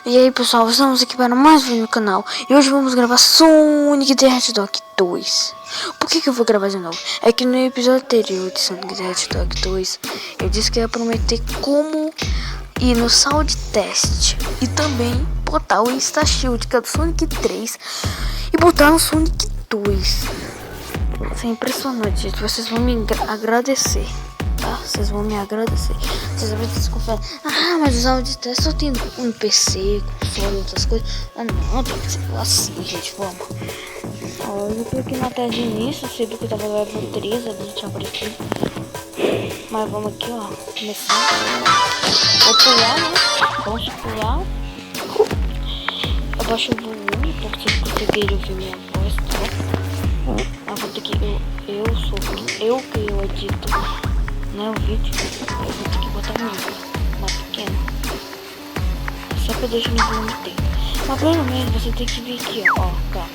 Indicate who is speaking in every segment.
Speaker 1: E aí pessoal, estamos aqui para mais um vídeo no canal. E hoje vamos gravar Sonic the Hedgehog 2. Por que eu vou gravar de novo? É que no episódio anterior de Sonic the Hedgehog 2 eu disse que ia prometer como ir no Sound Test e também botar o Insta Shield, que é do Sonic 3, e botar no Sonic 2. Isso é impressionante, gente. Vocês vão me agradecer. Tá? Vocês vão me agradecer. Vocês vão desconfiar. Ah, mas os áudios de teste só tem um PC, console e outras coisas. Ah, não, tem que ser assim, gente. Vamos. Ó, eu cliquei na tela de início. Sei do que eu tava no level 3, ali tinha aparecido. Mas vamos aqui, ó. Começar. Vou pular, né? Vamos pular. Abaixa o volume pra vocês conseguirem ouvir minha voz, tá? Eu vou ter que. Eu edito. Não é o vídeo, eu vou ter que botar música mais pequena, só que eu deixo no volume dele. Mas pelo menos você tem que vir aqui, ó, tá?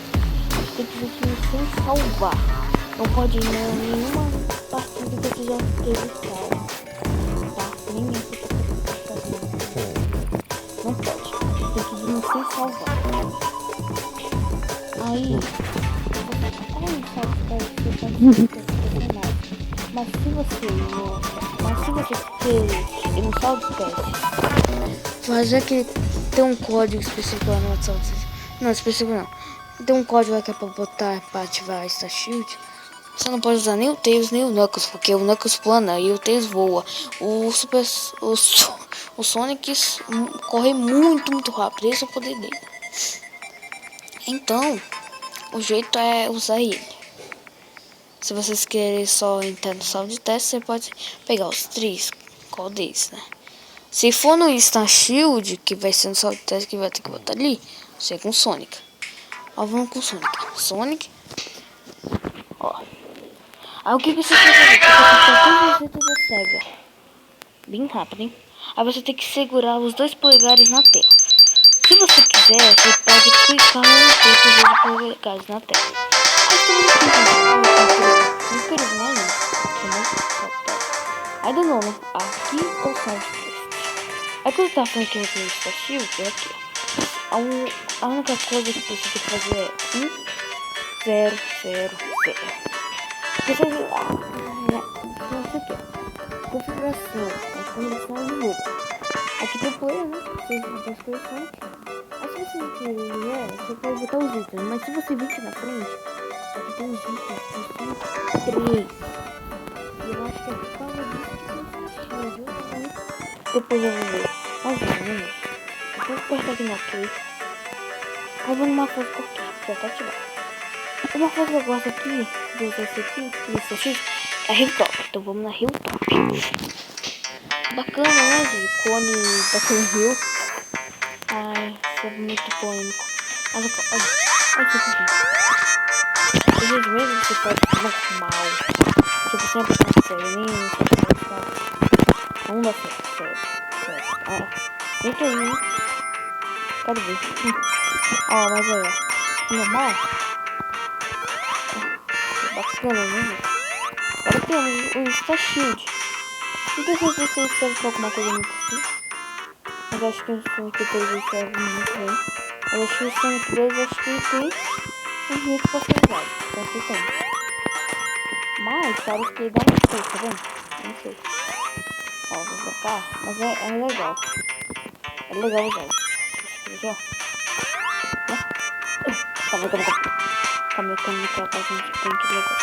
Speaker 1: Você tem que vir aqui sem salvar. Não pode ir nenhuma partida que você já teve salva, tá? Nem essa que tá fazendo. Não pode, você tem que vir sem salvar. Aí, você pode mas se você não sabe o teste, mas é que tem um código específico lá no WhatsApp. Não, específico não. Tem um código lá que é pra botar, pra ativar esta shield. Você não pode usar nem o Tails nem o Knuckles, porque o Knuckles plana e o Tails voa. O Sonic corre muito rápido, esse é o poder dele. Então, o jeito é usar ele. Se vocês querem só entrar no Sound Test, você pode pegar os 3. Qual deles, né? Se for no Insta Shield, que vai ser no Sound Test, que vai ter que botar ali, você é com Sonic. Ó, vamos com Sonic. Sonic. Ó. Aí o que você tem que fazer? Você tem que cega. Bem rápido, hein? Aí você tem que segurar os 2 polegares na tela. Se você quiser, você pode clicar no 2 polegares na tela. Aí do nome, aqui o Sound Test. Aí quando tá falando que eu tenho Insta Shield, é aqui, ó. A única coisa que você tem que fazer é 1, 0, 0, 0. Você quer configuração de novo. Aqui tem player, né? Vocês vão ter as coleções. Aí se você não quiser, você pode botar os itens. Mas se você vir aqui na frente, aqui tem os itens, tem 3. E eu acho que é por causa disso que tem essa shield. Depois eu vou ver. Vamos ver. Eu vou apertar aqui no OK. Aí vou numa fase qualquer, já tá ativado. Uma coisa que eu gosto aqui, de usar esse aqui, esse X, é Hilltop. Então vamos na Hilltop. Bacana, né, de cone daquele rio. Ai, isso é muito polêmico. Mas eu olha isso aqui. Às vezes você pode normal. Tipo, sempre tá serinho, não dá certo. Vem que aí. Cadê ver? Ó, mas aí, ó. Normal. Bacana, né? Agora temos o Insta Shield. Não sei se vocês servem pra alguma coisa muito assim. Mas acho que o Sonic 3 serve muito bem. Eu acho que o Sonic 3 acho que tem um jeito pra ser usado. Então você tem. Mas parece que ele dá um sei, tá vendo? Não sei. Ó, vou botar. Mas é legal. É legal usar. Deixa eu Calma. Calma, que ela tá fazendo que tem que legal.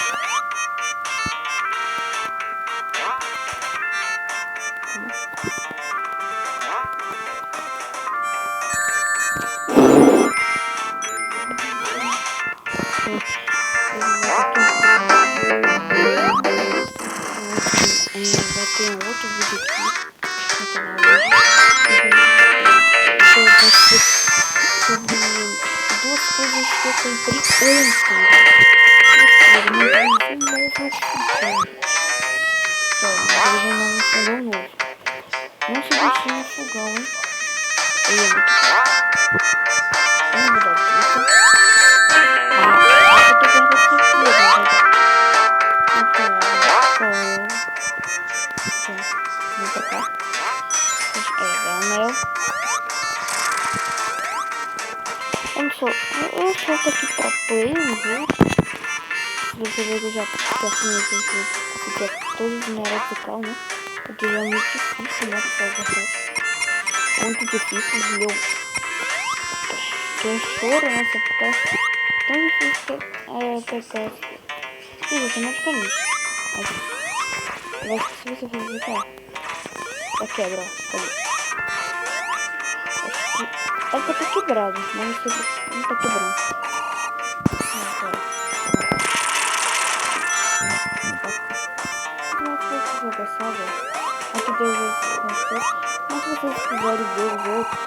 Speaker 1: Vai ter um outro vídeo aqui no canal hoje. Sobre 2 coisas que eu comprei ontem. Não se deixe no fogão, hein? Ele é muito bom. Eu não vou dar dica. Eu tô guardando essa coisa, vem pra cá. Anel. Eu não sou. Eu sou aqui pra play no jogo. Se você ver que eu já assinei esse jogo, porque é todos os minerados do carro, né? Porque já é muito difícil, né? Muito difícil e eu choro nessa época. Tão difícil que pegar. Isso é mais diferente. Mas se você for visitar, já quebra, ó. Cadê? É que tá quebrado, mas não tá quebrando. Não sei se vou gostar, velho. Aqui tem os outros conceitos. Mas se vocês quiserem ver os outros,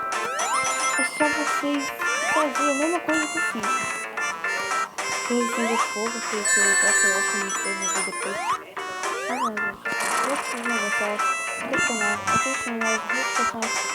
Speaker 1: é só vocês fazer a mesma coisa que eu fiz. Resistência de fogo, que eu acho muito coisa depois. Ah, não, gente. Se vocês não gostar, deixa o canal, assista os meus vídeos,